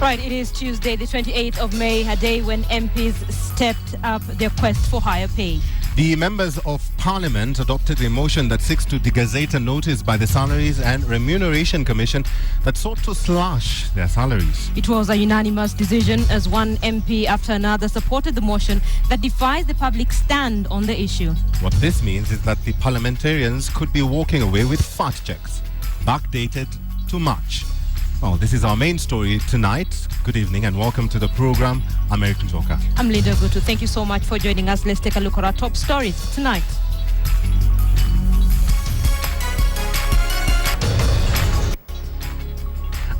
Right, it is Tuesday, the 28th of May, a day when MPs stepped up their quest for higher pay. The members of Parliament adopted a motion that seeks to degazette a notice by the Salaries and Remuneration Commission that sought to slash their salaries. It was a unanimous decision as one MP after another supported the motion that defies the public stand on the issue. What this means is that the parliamentarians could be walking away with fat checks, backdated to March. Well, this is our main story tonight. Good evening and welcome to the program, American Talker. I'm Linda Gutu. Thank you so much for joining us. Let's take a look at our top stories tonight.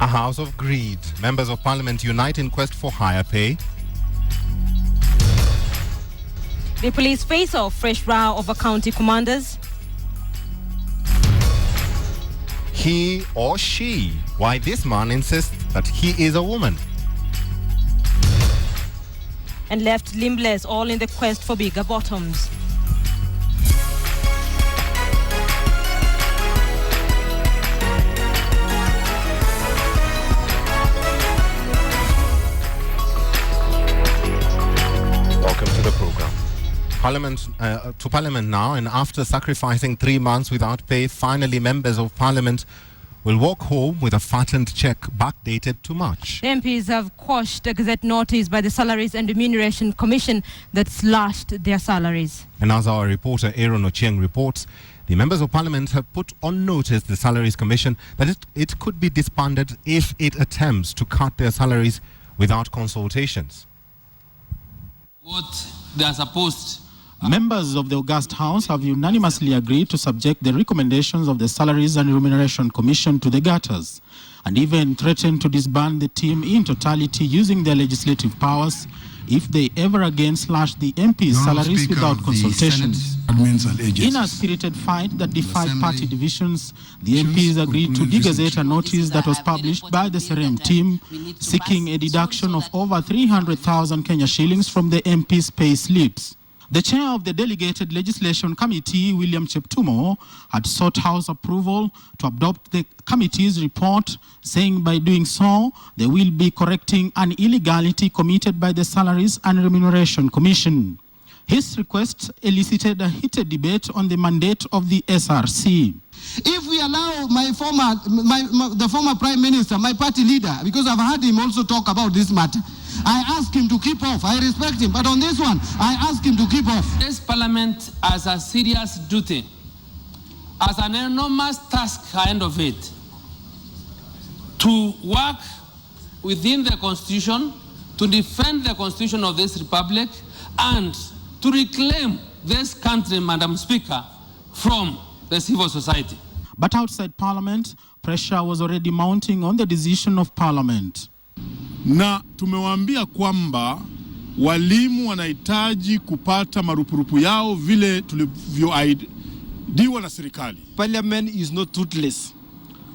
A house of greed. Members of Parliament unite in quest for higher pay. The police face off fresh row over county commanders. He or she. Why this man insists that he is a woman. And left limbless, all in the quest for bigger bottoms. Welcome to the program. To Parliament now, and after sacrificing 3 months without pay, finally members of Parliament will walk home with a fattened check backdated to March. The MPs have quashed a gazette notice by the Salaries and Remuneration Commission that slashed their salaries. And as our reporter Aaron Ochieng reports, the members of Parliament have put on notice the Salaries Commission that it could be disbanded if it attempts to cut their salaries without consultations. What they are supposed. Members of the August House have unanimously agreed to subject the recommendations of the Salaries and Remuneration Commission to the gutters, and even threatened to disband the team in totality using their legislative powers if they ever again slash the MP's salaries without consultation. In a spirited fight that defied party divisions, the MPs agreed to degazette a notice that was published by the Serem team seeking a deduction of over 300,000 Kenya shillings from the MP's pay slips. The chair of the Delegated Legislation Committee, William Cheptumo, had sought House approval to adopt the committee's report, saying by doing so, they will be correcting an illegality committed by the Salaries and Remuneration Commission. His request elicited a heated debate on the mandate of the SRC. If we allow the former Prime Minister, my party leader, because I've heard him also talk about this matter, I ask him to keep off. I respect him, but on this one, I ask him to keep off. This Parliament has a serious duty, as an enormous task ahead of it, to work within the Constitution, to defend the Constitution of this Republic, and to reclaim this country, Madam Speaker, from the civil society. But outside Parliament, pressure was already mounting on the decision of Parliament. Na tumewaambia kwamba walimu wanahitaji kupata marupurupu yao vile tulivyoahidiwa na serikali. Parliament is not toothless.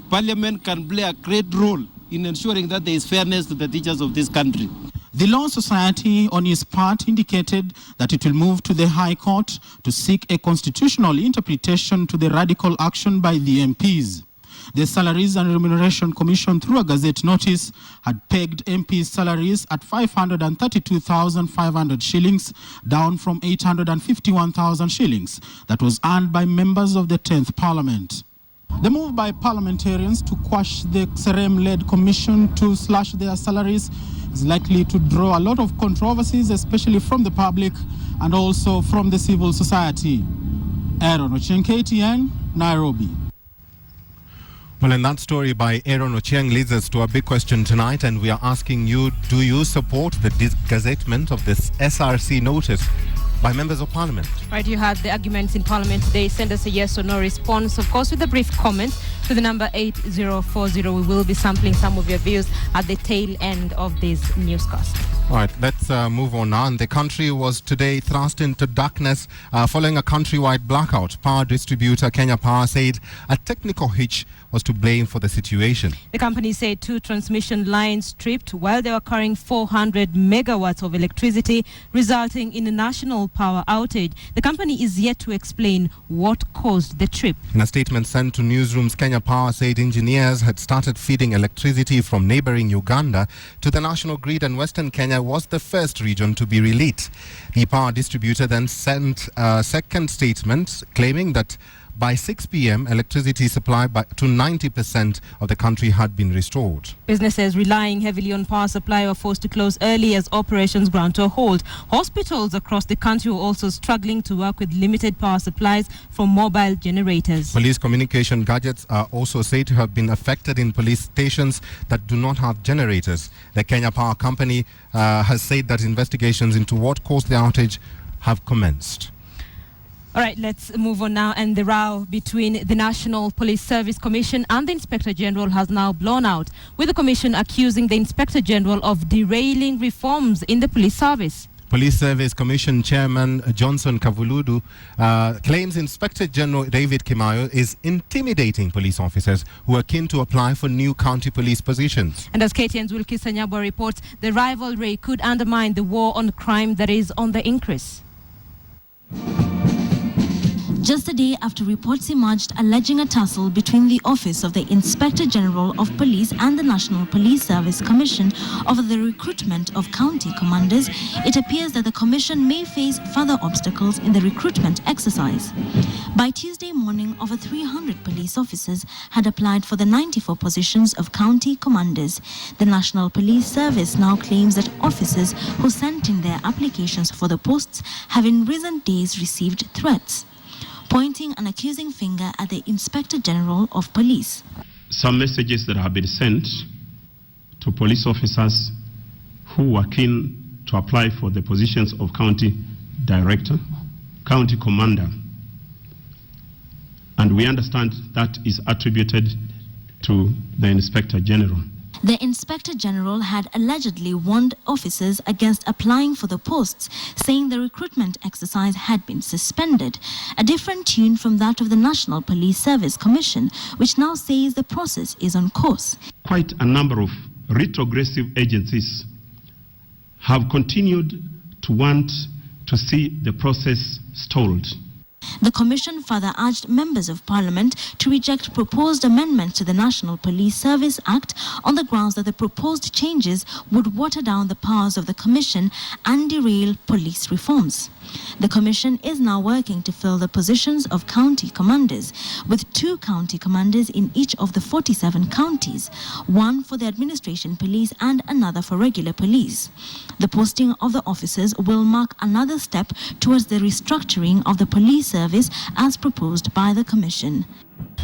Parliament can play a great role in ensuring that there is fairness to the teachers of this country. The Law Society, on its part, indicated that it will move to the High Court to seek a constitutional interpretation to the radical action by the MPs. The Salaries and Remuneration Commission, through a gazette notice, had pegged MPs' salaries at 532,500 shillings, down from 851,000 shillings that was earned by members of the 10th Parliament. The move by parliamentarians to quash the Serem-led commission to slash their salaries is likely to draw a lot of controversies, especially from the public and also from the civil society. Aaron Ochieng, KTN, Nairobi. Well, and that story by Aaron Ochieng leads us to a big question tonight, and we are asking you, do you support the gazettement of this SRC notice by members of Parliament? Right, you had the arguments in Parliament today. Send us a yes or no response, of course, with a brief comment to the number 8040. We will be sampling some of your views at the tail end of this newscast. All right, let's move on now. And the country was today thrust into darkness following a countrywide blackout. Power distributor Kenya Power said a technical hitch was to blame for the situation. The company said 2 transmission lines tripped while they were carrying 400 megawatts of electricity, resulting in a national power outage. The company is yet to explain what caused the trip. In a statement sent to newsrooms, Kenya Power said engineers had started feeding electricity from neighboring Uganda to the national grid, and Western Kenya was the first region to be relieved. The power distributor then sent a second statement claiming that by 6 p.m., electricity supply to 90% of the country had been restored. Businesses relying heavily on power supply were forced to close early as operations ground to a halt. Hospitals across the country were also struggling to work with limited power supplies from mobile generators. Police communication gadgets are also said to have been affected in police stations that do not have generators. The Kenya Power Company has said that investigations into what caused the outage have commenced. All right, let's move on now. And the row between the National Police Service Commission and the Inspector General has now blown out, with the Commission accusing the Inspector General of derailing reforms in the police service. Police Service Commission Chairman Johnson Kavuludu claims Inspector General David Kimayo is intimidating police officers who are keen to apply for new county police positions. And as KTN's Wilkie Sanyabwa reports, the rivalry could undermine the war on crime that is on the increase. Just a day after reports emerged alleging a tussle between the Office of the Inspector General of Police and the National Police Service Commission over the recruitment of county commanders, it appears that the Commission may face further obstacles in the recruitment exercise. By Tuesday morning, over 300 police officers had applied for the 94 positions of county commanders. The National Police Service now claims that officers who sent in their applications for the posts have in recent days received threats, pointing an accusing finger at the Inspector General of Police. Some messages that have been sent to police officers who were keen to apply for the positions of county director, county commander, and we understand that is attributed to the Inspector General. The Inspector General had allegedly warned officers against applying for the posts, saying the recruitment exercise had been suspended, a different tune from that of the National Police Service Commission, which now says the process is on course. Quite a number of retrogressive agencies have continued to want to see the process stalled. The Commission further urged members of Parliament to reject proposed amendments to the National Police Service Act on the grounds that the proposed changes would water down the powers of the Commission and derail police reforms. The Commission is now working to fill the positions of county commanders, with 2 county commanders in each of the 47 counties, one for the administration police and another for regular police. The posting of the officers will mark another step towards the restructuring of the police service as proposed by the Commission.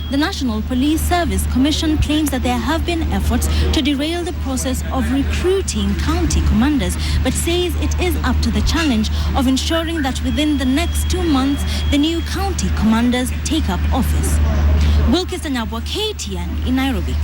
The National Police Service Commission claims that there have been efforts to derail the process of recruiting county commanders, but says it is up to the challenge of ensuring that within the next 2 months, the new county commanders take up office. Wilkie Sanyabwa, KTN in Nairobi.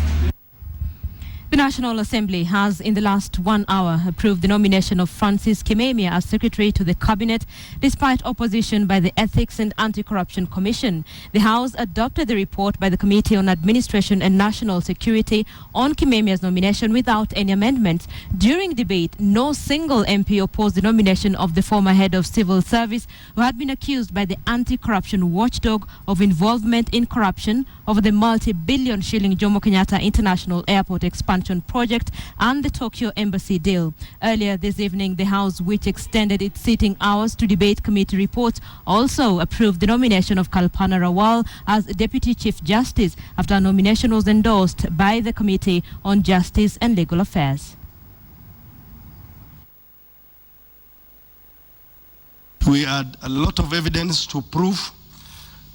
The National Assembly has, in the last 1 hour, approved the nomination of Francis Kimemia as Secretary to the Cabinet, despite opposition by the Ethics and Anti-Corruption Commission. The House adopted the report by the Committee on Administration and National Security on Kimemia's nomination without any amendments. During debate, no single MP opposed the nomination of the former head of civil service, who had been accused by the anti-corruption watchdog of involvement in corruption over the multi-billion shilling Jomo Kenyatta International Airport expansion project and the Tokyo Embassy deal. Earlier this evening, the House, which extended its sitting hours to debate committee reports, also approved the nomination of Kalpana Rawal as Deputy Chief Justice after a nomination was endorsed by the Committee on Justice and Legal Affairs. We had a lot of evidence to prove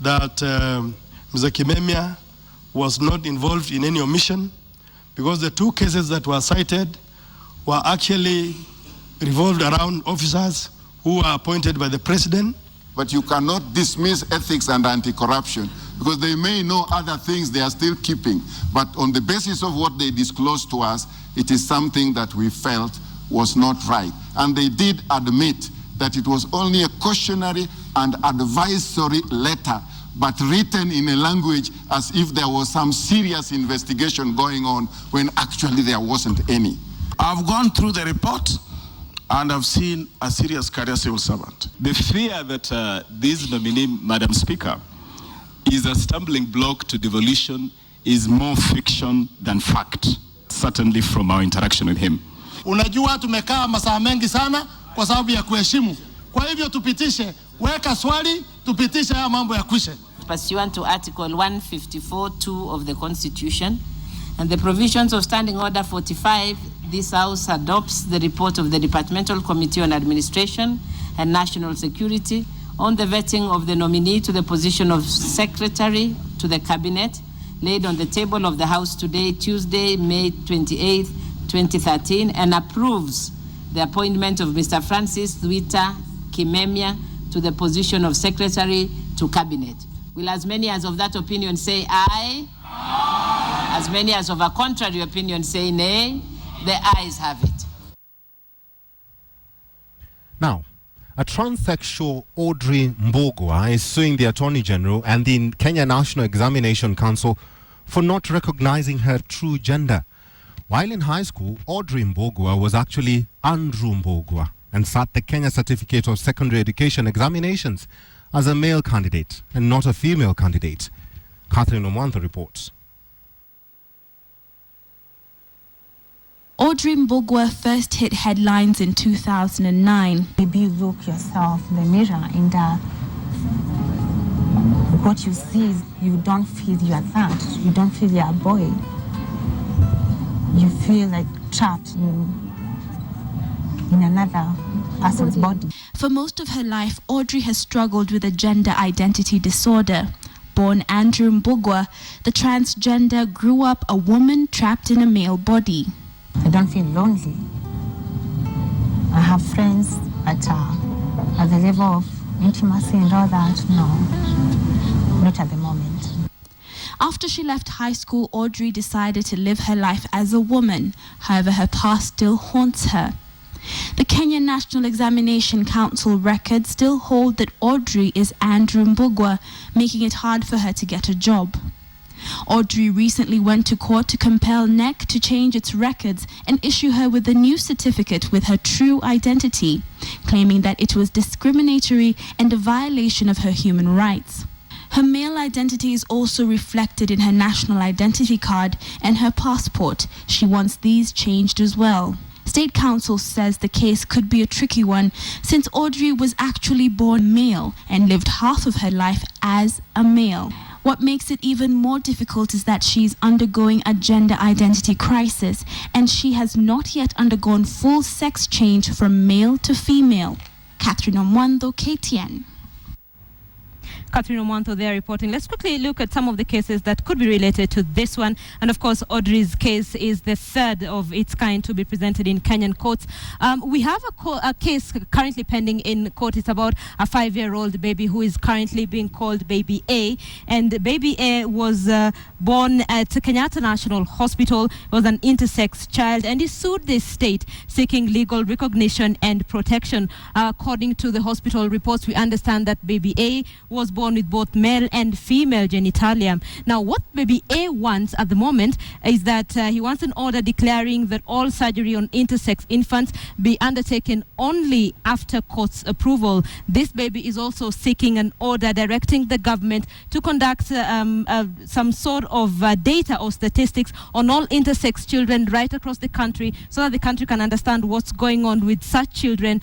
that Mr. Kimemia was not involved in any omission, because the 2 cases that were cited were actually revolved around officers who were appointed by the president. But you cannot dismiss ethics and anti-corruption, because they may know other things they are still keeping. But on the basis of what they disclosed to us, it is something that we felt was not right. And they did admit that it was only a cautionary and advisory letter, but written in a language as if there was some serious investigation going on when actually there wasn't any. I've gone through the report and I've seen a serious career civil servant. The fear that this nominee, Madam Speaker, is a stumbling block to devolution is more fiction than fact, certainly from our interaction with him. Unajua tumekaa masaa mengi sana kwa sababu ya kuheshimu. Kwa hivyo tupitishe, weka swali, tupitishe haya mambo ya kwishe. Pursuant to Article 154(2) of the Constitution and the provisions of Standing Order 45, this House adopts the report of the Departmental Committee on Administration and National Security on the vetting of the nominee to the position of Secretary to the Cabinet, laid on the table of the House today, Tuesday, May 28, 2013, and approves the appointment of Mr. Francis Kimemia to the position of Secretary to Cabinet. Will as many as of that opinion say aye? Aye. As many as of a contrary opinion say nay? The ayes have it. Now, a transsexual Audrey Boga is suing the Attorney General and the Kenya National Examination Council for not recognizing her true gender. While in high school, Audrey Boga was actually Andrew Boga and sat the Kenya Certificate of Secondary Education examinations as a male candidate and not a female candidate. Catherine Omwanto reports. Audrey Boga first hit headlines in 2009. Maybe look yourself in the mirror and what you see is you don't feel you are that. You don't feel you are a boy. You feel like trapped in another person's body. For most of her life, Audrey has struggled with a gender identity disorder. Born Andrew Boga, the transgender grew up a woman trapped in a male body. I don't feel lonely. I have friends, but at the level of intimacy and all that, no, not at the moment. After she left high school, Audrey decided to live her life as a woman. However, her past still haunts her. The Kenya National Examination Council records still hold that Audrey is Andrew Boga, making it hard for her to get a job. Audrey recently went to court to compel NEC to change its records and issue her with a new certificate with her true identity, claiming that it was discriminatory and a violation of her human rights. Her male identity is also reflected in her national identity card and her passport. She wants these changed as well. State Council says the case could be a tricky one since Audrey was actually born male and lived half of her life as a male. What makes it even more difficult is that she's undergoing a gender identity crisis and she has not yet undergone full sex change from male to female. Catherine Omwanto, KTN. Catherine Omwanto there reporting. Let's quickly look at some of the cases that could be related to this one. And of course, Audrey's case is the third of its kind to be presented in Kenyan courts. We have a case currently pending in court. It's about a 5-year-old baby who is currently being called Baby A. And Baby A was born at Kenyatta National Hospital, was an intersex child, and he sued the state seeking legal recognition and protection. According to the hospital reports, we understand that Baby A was born with both male and female genitalia. Now, what Baby A wants at the moment is that he wants an order declaring that all surgery on intersex infants be undertaken only after court's approval. This baby is also seeking an order directing the government to conduct some sort of data or statistics on all intersex children right across the country so that the country can understand what's going on with such children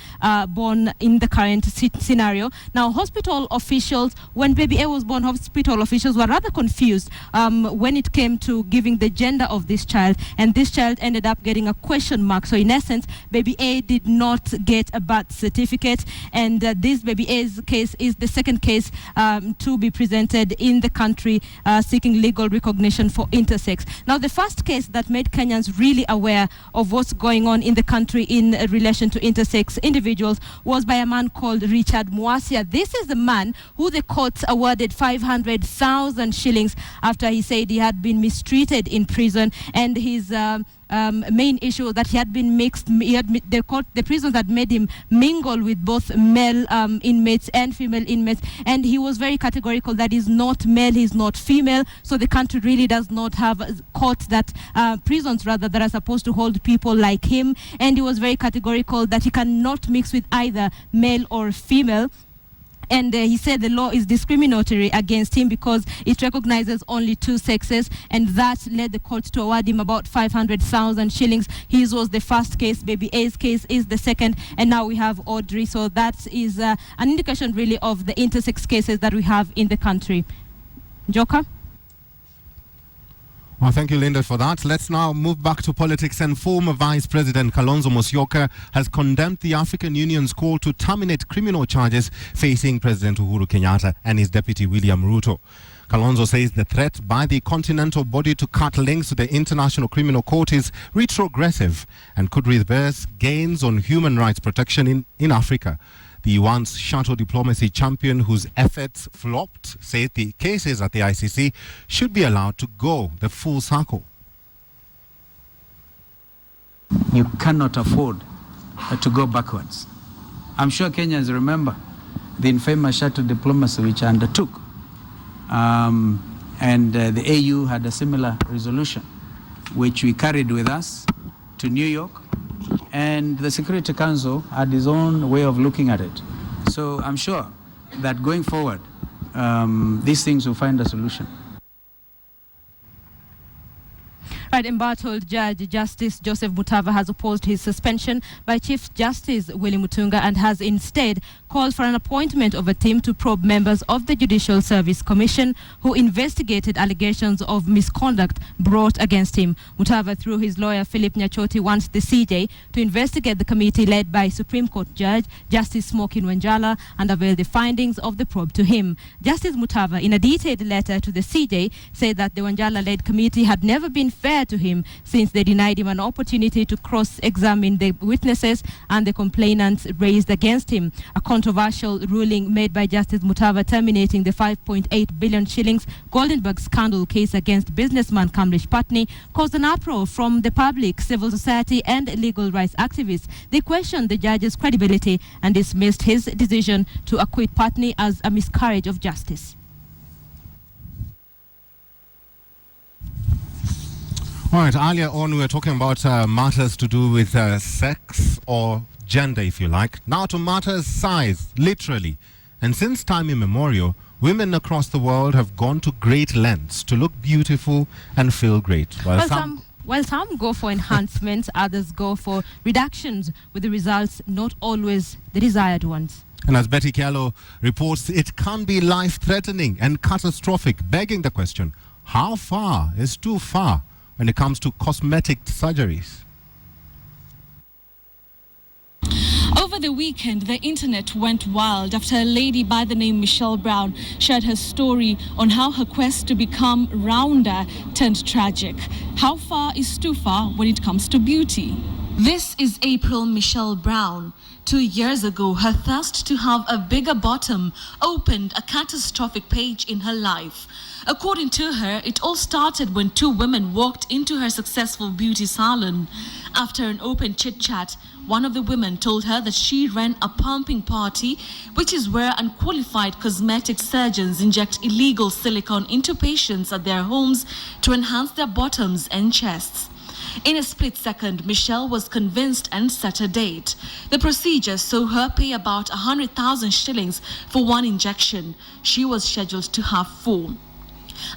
born in the current scenario. Now, hospital officials, when Baby A was born, hospital officials were rather confused when it came to giving the gender of this child, and this child ended up getting a question mark. So in essence, Baby A did not get a birth certificate, and this Baby A's case is the second case to be presented in the country seeking legal recognition for intersex. Now, the first case that made Kenyans really aware of what's going on in the country in relation to intersex individuals was by a man called Richard Mwasia. This is the man who the court awarded 500,000 shillings after he said he had been mistreated in prison, and his main issue that he had been mixed. The prisons had made him mingle with both male inmates and female inmates, and he was very categorical that he's not male, he's not female. So the country really does not have courts prisons rather, that are supposed to hold people like him. And he was very categorical that he cannot mix with either male or female. And he said the law is discriminatory against him because it recognizes only two sexes, and that led the court to award him about 500,000 shillings. His was the first case, Baby A's case is the second, and now we have Audrey. So that is an indication really of the intersex cases that we have in the country. Joker? Well, thank you, Linda, for that. Let's now move back to politics. And former Vice President Kalonzo Musyoka has condemned the African Union's call to terminate criminal charges facing President Uhuru Kenyatta and his deputy William Ruto. Kalonzo says the threat by the continental body to cut links to the International Criminal Court is retrogressive and could reverse gains on human rights protection in Africa. The once shuttle diplomacy champion, whose efforts flopped, said the cases at the ICC should be allowed to go the full circle. You cannot afford to go backwards. I'm sure Kenyans remember the infamous shuttle diplomacy which I undertook. And the AU had a similar resolution, which we carried with us to New York. And the Security Council had his own way of looking at it. So I'm sure that going forward, these things will find a solution. Right, embattled Judge Justice Joseph Mutava has opposed his suspension by Chief Justice Willy Mutunga and has instead called for an appointment of a team to probe members of the Judicial Service Commission who investigated allegations of misconduct brought against him. Mutava, through his lawyer Philip Nyachoti, wants the CJ to investigate the committee led by Supreme Court Judge Justice Smokin Wanjala and avail the findings of the probe to him. Justice Mutava, in a detailed letter to the CJ, said that the Wanjala-led committee had never been fair to him since they denied him an opportunity to cross-examine the witnesses and the complainants raised against him. A controversial ruling made by Justice Mutava terminating the 5.8 billion shillings Goldenberg scandal case against businessman Kamlesh Patni caused an uproar from the public, civil society and legal rights activists. They questioned the judge's credibility and dismissed his decision to acquit Patni as a miscarriage of justice. All right, earlier on we were talking about matters to do with sex or gender, if you like. Now to matters size, literally. And since time immemorial, women across the world have gone to great lengths to look beautiful and feel great. While some go for enhancements, others go for reductions, with the results not always the desired ones. And as Betty Kello reports, it can be life-threatening and catastrophic, begging the question, how far is too far when it comes to cosmetic surgeries? Over the weekend, the internet went wild after a lady by the name Michelle Brown shared her story on how her quest to become rounder turned tragic. How far is too far when it comes to beauty? This is April Michelle Brown. 2 years ago, her thirst to have a bigger bottom opened a catastrophic page in her life. According to her, it all started when two women walked into her successful beauty salon. After an open chit-chat, one of the women told her that she ran a pumping party, which is where unqualified cosmetic surgeons inject illegal silicone into patients at their homes to enhance their bottoms and chests. In a split second, Michelle was convinced and set a date. The procedure saw her pay about 100,000 shillings for one injection. She was scheduled to have 4.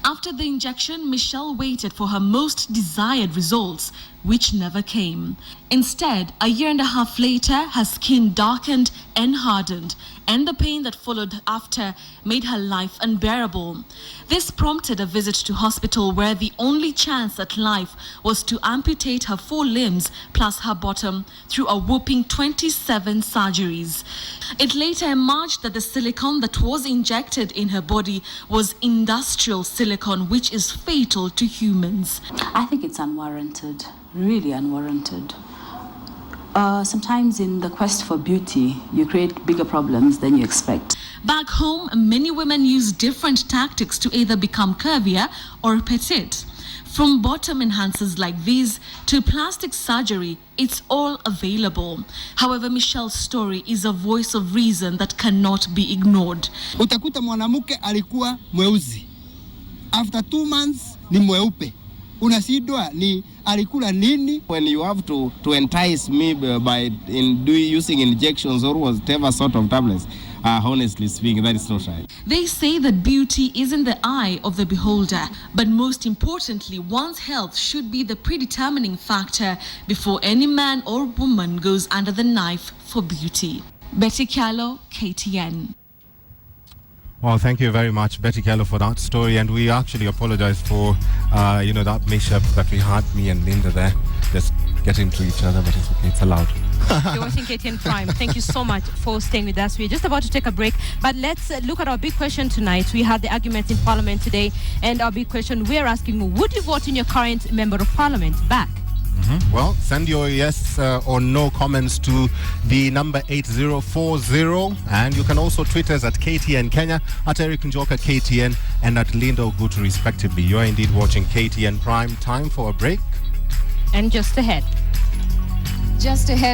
After the injection, Michelle waited for her most desired results, which never came. Instead, a year and a half later, her skin darkened and hardened, and the pain that followed after made her life unbearable. This prompted a visit to hospital where the only chance at life was to amputate her 4 limbs plus her bottom through a whopping 27 surgeries. It later emerged that the silicone that was injected in her body was industrial silicone, which is fatal to humans. I think it's unwarranted, really unwarranted. Sometimes in the quest for beauty, you create bigger problems than you expect. Back home, many women use different tactics to either become curvier or petite. From bottom enhancers like these to plastic surgery, it's all available. However, Michelle's story is a voice of reason that cannot be ignored. Utakuta mwanamke alikuwa mweusi. After 2 months ni mweupe. Unasidwa ni alikula nini? When you have to entice me by using injections or whatever sort of tablets, honestly speaking, that is not right. They say that beauty is in the eye of the beholder, but most importantly, one's health should be the predetermining factor before any man or woman goes under the knife for beauty. Betty Kyalo, KTN. Well, thank you very much, Betty Kello, for that story. And we actually apologize for, that mishap that we had, me and Linda there, just getting to each other, but it's okay, it's allowed. You're watching KTN Prime. Thank you so much for staying with us. We're just about to take a break, but let's look at our big question tonight. We had the arguments in Parliament today, and our big question, we're asking, would you vote in your current Member of Parliament back? Well, send your yes or no comments to the number 8040, and you can also tweet us at KTN Kenya, at Eric Njoka KTN, and at Linda Ogutu respectively. You are indeed watching KTN Prime. Time for a break. And just ahead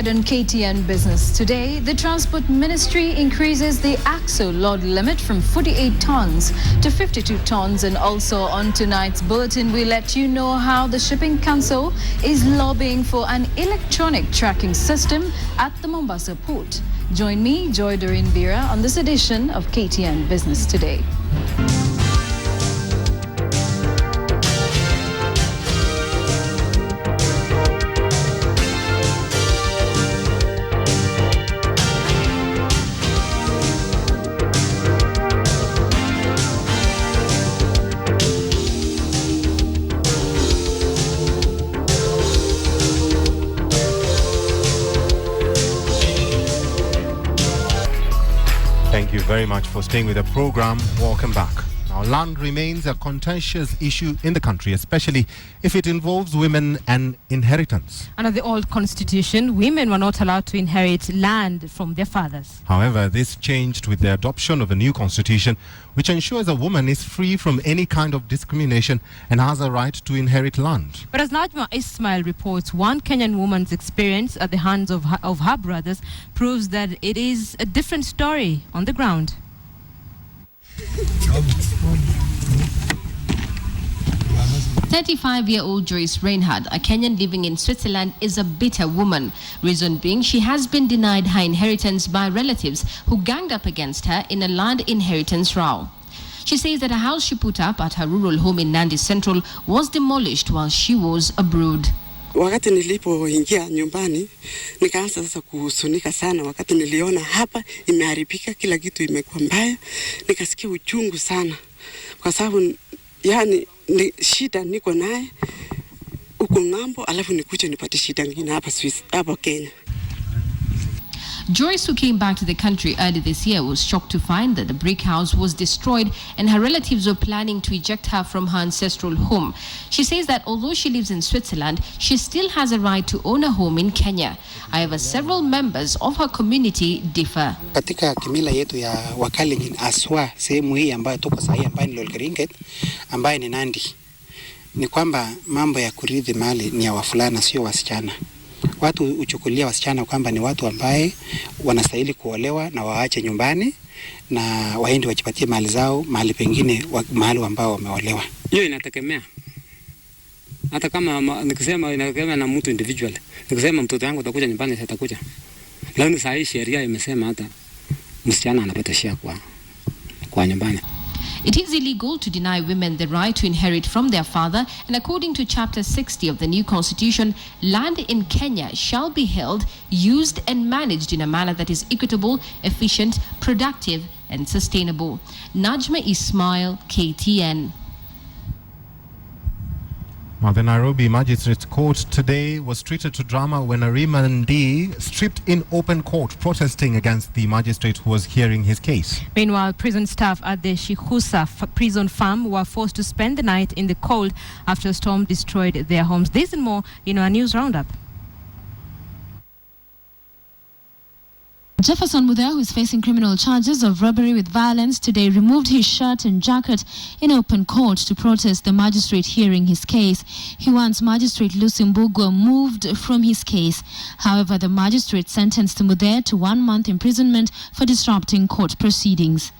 on KTN Business today, the Transport Ministry increases the axle load limit from 48 tons to 52 tons. And also on tonight's bulletin, we let you know how the Shipping Council is lobbying for an electronic tracking system at the Mombasa port. Join me, Joy Doreen Bira, on this edition of KTN Business Today. Thank you very much for staying with the program. Welcome back. Now, land remains a contentious issue in the country, especially if it involves women and inheritance. Under the old constitution, women were not allowed to inherit land from their fathers. However, this changed with the adoption of a new constitution, which ensures a woman is free from any kind of discrimination and has a right to inherit land. But as Najma Ismail reports, one Kenyan woman's experience at the hands of her brothers proves that it is a different story on the ground. 35-year-old Joyce Reinhardt, a Kenyan living in Switzerland, is a bitter woman. Reason being, she has been denied her inheritance by relatives who ganged up against her in a land inheritance row. She says that a house she put up at her rural home in Nandi Central was demolished while she was abroad. Wakati nilipoingia nyumbani nikaanza sasa kuhuzunika sana wakati niliona hapa imeharibika, kila kitu imekuwa mbaya. Nikasikia uchungu sana kwa sababu yani shida niko naye uko ng'ambo, alafu nikuje nipate shida nyingine hapa Kenya. Joyce, who came back to the country early this year, was shocked to find that the brick house was destroyed and her relatives were planning to eject her from her ancestral home. She says that although she lives in Switzerland, she still has a right to own a home in Kenya. However, several members of her community differ. Katika kimila yetu ya Wakalenjin, aswa sehemu hii ambayo tuko sahi, ambayo ni Lolkeringet, ambayo ni Nandi, ni kwamba mambo ya kurithi mali ni ya wafulana, sio wasichana. Watu uchukulia wasichana kwamba ni watu ambaye wanastahili kuolewa na waache nyumbani na waende wajipatie mali zao mahali pengine, mahali ambao wameolewa. Hiyo inategemea. Hata kama nikisema inategemea na mtu individual. Nikisema mtoto wangu atakuja nyumbani, atakuja. Lakini saa hii sheria imesema hata msichana anapata share kwa nyumbani. It is illegal to deny women the right to inherit from their father, and according to Chapter 60 of the new constitution, land in Kenya shall be held, used and managed in a manner that is equitable, efficient, productive and sustainable. Najma Ismail, KTN. Well, the Nairobi Magistrates Court today was treated to drama when a remandee stripped in open court protesting against the magistrate who was hearing his case. Meanwhile, prison staff at the Shikusa prison farm were forced to spend the night in the cold after a storm destroyed their homes. This and more in our news roundup. Jefferson Muthea, who is facing criminal charges of robbery with violence, today removed his shirt and jacket in open court to protest the magistrate hearing his case. He wants Magistrate Lucy Mbugua moved from his case. However, the magistrate sentenced Muthea to 1 month imprisonment for disrupting court proceedings.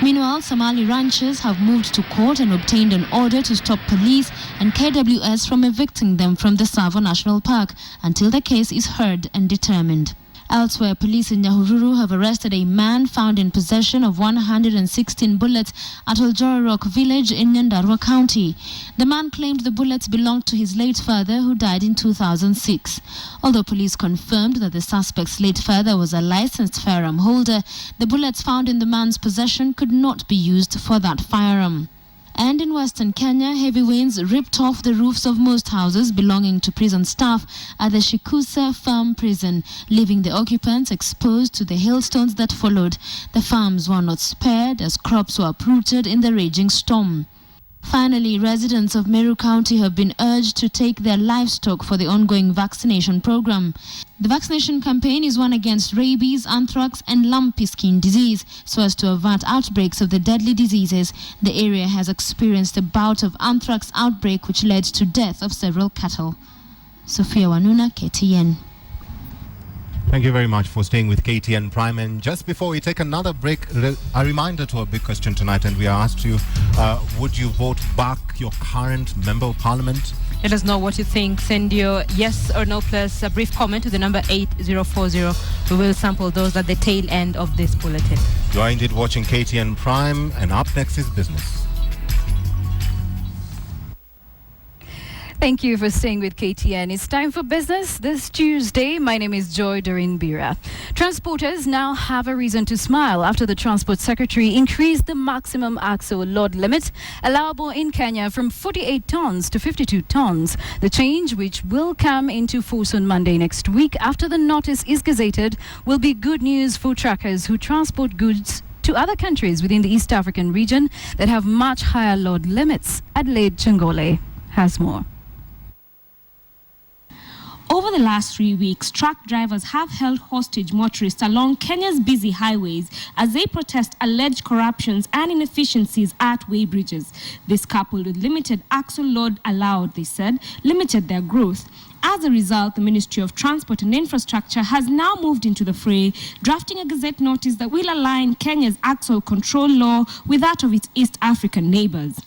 Meanwhile, Somali ranchers have moved to court and obtained an order to stop police and KWS from evicting them from the Tsavo National Park until the case is heard and determined. Elsewhere, police in Nyahururu have arrested a man found in possession of 116 bullets at Oljoro Rock village in Nyandarua County. The man claimed the bullets belonged to his late father, who died in 2006. Although police confirmed that the suspect's late father was a licensed firearm holder, the bullets found in the man's possession could not be used for that firearm. And in Western Kenya, heavy winds ripped off the roofs of most houses belonging to prison staff at the Shikusa Farm prison, leaving the occupants exposed to the hailstones that followed. The farms were not spared as crops were uprooted in the raging storm. Finally, residents of Meru County have been urged to take their livestock for the ongoing vaccination program. The vaccination campaign is one against rabies, anthrax and lumpy skin disease, so as to avert outbreaks of the deadly diseases. The area has experienced a bout of anthrax outbreak which led to death of several cattle. Sophia Wanuna, KTN. Thank you very much for staying with KTN Prime. And just before we take another break, a reminder to our big question tonight. And we asked you, would you vote back your current Member of Parliament? Let us know what you think. Send your yes or no plus a brief comment to the number 8040. We will sample those at the tail end of this bulletin. You are indeed watching KTN Prime, and up next is business. Thank you for staying with KTN. It's time for business this Tuesday. My name is Joy Doreen Bira. Transporters now have a reason to smile after the Transport Secretary increased the maximum axle load limit allowable in Kenya from 48 tons to 52 tons. The change, which will come into force on Monday next week after the notice is gazetted, will be good news for truckers who transport goods to other countries within the East African region that have much higher load limits. Adelaide Changole has more. Over the last 3 weeks, truck drivers have held hostage motorists along Kenya's busy highways as they protest alleged corruptions and inefficiencies at weighbridges. This, coupled with limited axle load allowed, they said, limited their growth. As a result, the Ministry of Transport and Infrastructure has now moved into the fray, drafting a gazette notice that will align Kenya's axle control law with that of its East African neighbors.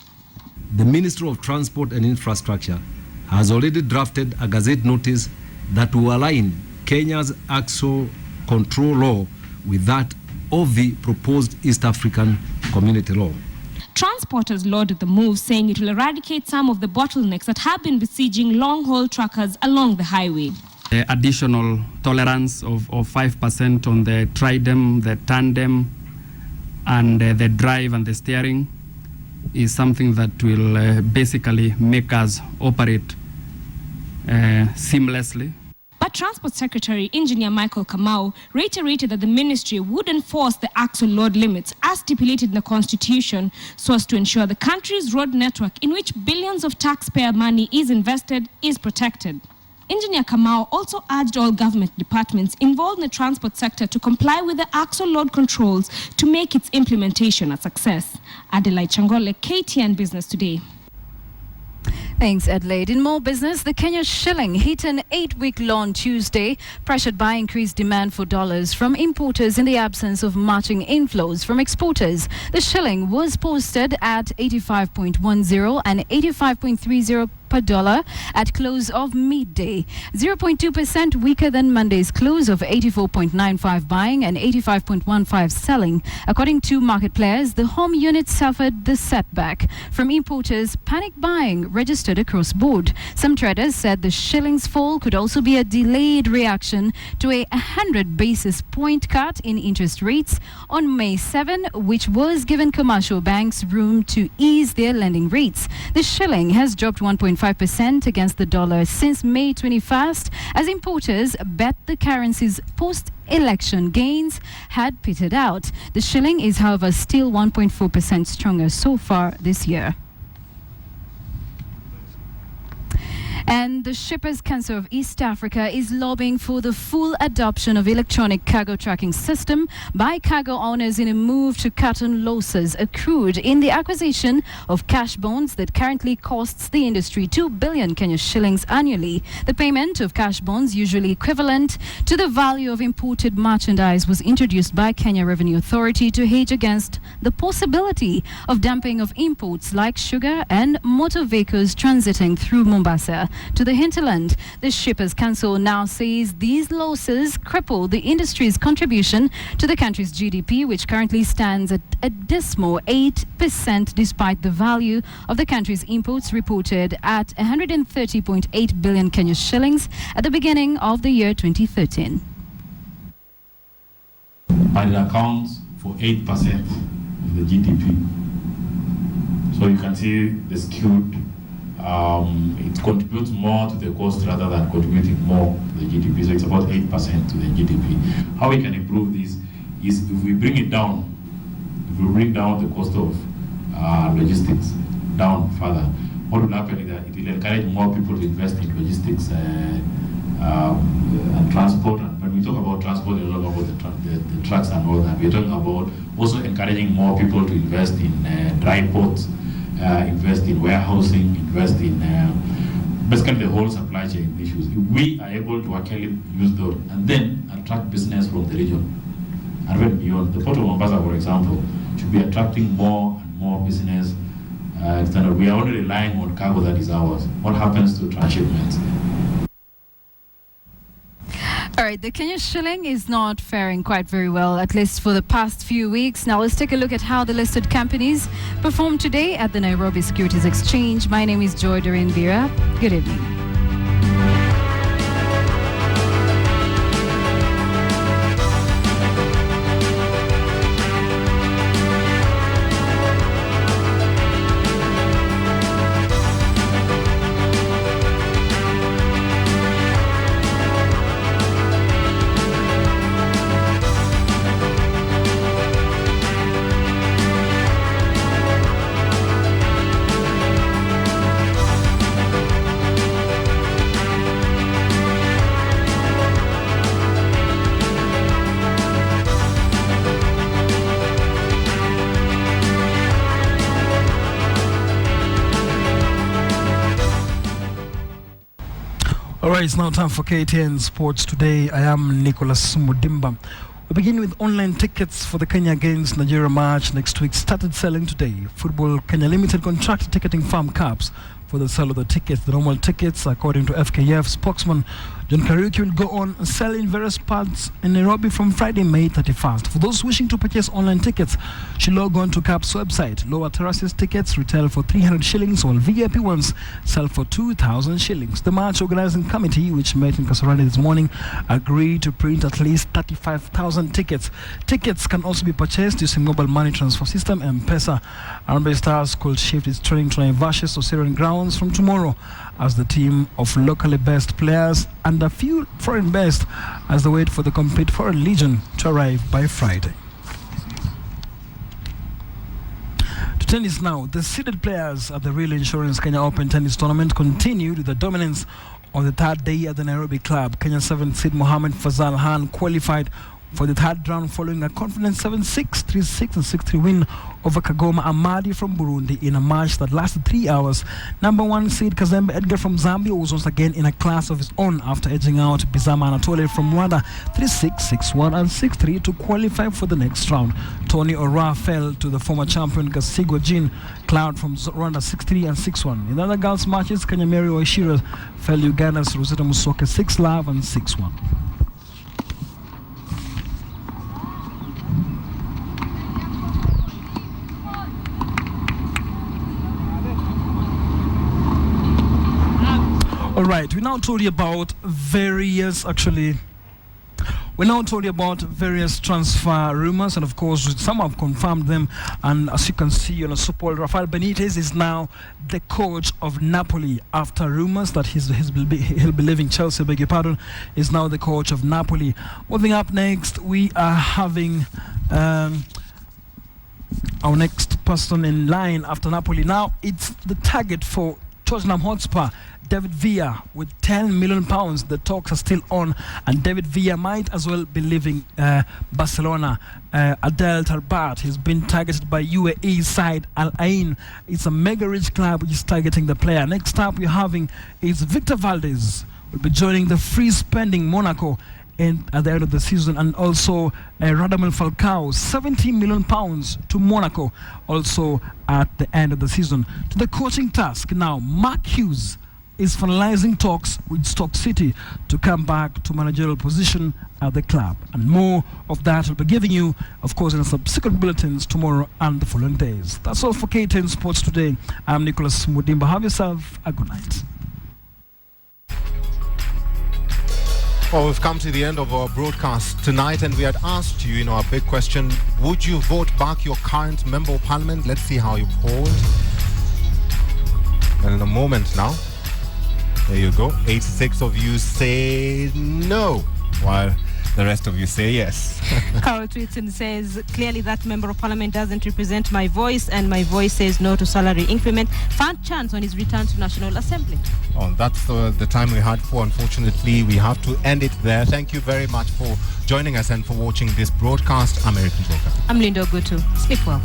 The Ministry of Transport and Infrastructure has already drafted a gazette notice that will align Kenya's axle control law with that of the proposed East African Community Law. Transporters lauded the move, saying it will eradicate some of the bottlenecks that have been besieging long-haul truckers along the highway. Additional tolerance of 5% on the tridem, the tandem, and the drive and the steering is something that will basically make us operate seamlessly. But Transport Secretary Engineer Michael Kamau reiterated that the ministry would enforce the axle load limits as stipulated in the Constitution so as to ensure the country's road network, in which billions of taxpayer money is invested, is protected. Engineer Kamau also urged all government departments involved in the transport sector to comply with the axle load controls to make its implementation a success. Adelaide Changole, KTN Business Today. Thanks, Adelaide. In more business, the Kenya shilling hit an 8-week low on Tuesday, pressured by increased demand for dollars from importers in the absence of matching inflows from exporters. The shilling was posted at 85.10 and 85.30 per dollar at close of midday, 0.2% weaker than Monday's close of 84.95 buying and 85.15 selling. According to market players, the home unit suffered the setback from importers' panic buying registered across board. Some traders said the shilling's fall could also be a delayed reaction to a 100 basis point cut in interest rates on May 7, which was giving commercial banks room to ease their lending rates. The shilling has dropped 1.5% against the dollar since May 21st, as importers bet the currency's post-election gains had petered out. The shilling is, however, still 1.4% stronger so far this year. And the Shippers Council of East Africa is lobbying for the full adoption of electronic cargo tracking system by cargo owners in a move to cut on losses accrued in the acquisition of cash bonds that currently costs the industry 2 billion Kenya shillings annually. The payment of cash bonds, usually equivalent to the value of imported merchandise, was introduced by Kenya Revenue Authority to hedge against the possibility of dumping of imports like sugar and motor vehicles transiting through Mombasa to the hinterland. The Shippers Council now says these losses cripple the industry's contribution to the country's GDP, which currently stands at a dismal 8%, despite the value of the country's imports reported at 130.8 billion Kenya shillings at the beginning of the year 2013. And it accounts for 8% of the GDP. So you can see the skewed, it contributes more to the cost rather than contributing more to the GDP. So it's about 8% to the GDP. How we can improve this is if we bring it down, if we bring down the cost of logistics down further, what will happen is that it will encourage more people to invest in logistics and transport. And when we talk about transport, we're talking about the trucks and all that. We're talking about also encouraging more people to invest in dry ports, invest in warehousing, invest in basically the whole supply chain issues. If we are able to actually use those and then attract business from the region and even beyond, the Port of Mombasa, for example, should be attracting more and more business. We are only relying on cargo that is ours. What happens to transshipments? All right, the Kenya shilling is not faring quite very well, at least for the past few weeks. Now let's take a look at how the listed companies performed today at the Nairobi Securities Exchange. My name is Joy Doreen Vera. Good evening. Alright, it's now time for KTN Sports Today. I am Nicholas Mudimba. We begin with online tickets for the Kenya against Nigeria match next week. Started selling today. Football Kenya Limited contracted ticketing firm Caps for the sale of the tickets. The normal tickets, according to FKF spokesman John Kariuki, will go on selling in various parts in Nairobi from Friday, May 31st. For those wishing to purchase online tickets, should log on to CAP's website. Lower terraces tickets retail for 300 shillings, while VIP ones sell for 2,000 shillings. The match organizing committee, which met in Kasarani this morning, agreed to print at least 35,000 tickets. Tickets can also be purchased using mobile money transfer system M-Pesa. Harambee Stars could shift its training to Naivasha Syrian grounds from tomorrow, as the team of locally based players and a few foreign based as they wait for the complete foreign legion to arrive by Friday. To tennis now, the seeded players at the Real Insurance Kenya Open Tennis Tournament continued with the dominance on the third day at the Nairobi club. Kenya 7th seed Mohammed Fazal Khan qualified for the third round following a confident 7-6, 3-6 and 6-3 win over Kagoma Amadi from Burundi in a match that lasted 3 hours. Number 1 seed Kazembe Edgar from Zambia was once again in a class of his own after edging out Bizama Anatole from Rwanda 3-6, 6-1 and 6-3 to qualify for the next round. Tony Ora fell to the former champion Gasigwa Jean Cloud from Rwanda 6-3 and 6-1. In the other girls matches, Kanyameri Oishira fell Uganda's Rosetta Musoke 6-love and 6-1. All right, we now told you about various transfer rumors, and of course some have confirmed them. And as you can see on the Super Bowl, Rafael Benitez is now the coach of Napoli after rumors that he'll be leaving Chelsea. Beg your pardon. Is now the coach of Napoli. Moving up next, we are having our next person in line after Napoli. Now it's the target for Tottenham Hotspur, David Villa with £10 million. The talks are still on, and David Villa might as well be leaving Barcelona. Adel Tarbat has been targeted by UAE side Al Ain. It's a mega rich club which is targeting the player. Next up we're having is Victor Valdez will be joining the free spending Monaco at the end of the season, and also Radamel Falcao, £70 million to Monaco also at the end of the season. To the coaching task now, Mark Hughes is finalizing talks with Stoke City to come back to managerial position at the club. And more of that we'll be giving you, of course, in subsequent bulletins tomorrow and the following days. That's all for KTN Sports today. I'm Nicholas Mudimba. Have yourself a good night. Well, we've come to the end of our broadcast tonight, and we had asked you, our big question, would you vote back your current member of parliament? Let's see how you polled. And in a moment now, there you go. 86 of you say no, while the rest of you say yes. Carol Twitson says, clearly that member of parliament doesn't represent my voice, and my voice says no to salary increment. Found chance on his return to National Assembly. Oh, that's the time we had for. Unfortunately, we have to end it there. Thank you very much for joining us and for watching this broadcast. I'm Eric Boga. I'm Linda Ogutu. Sleep well.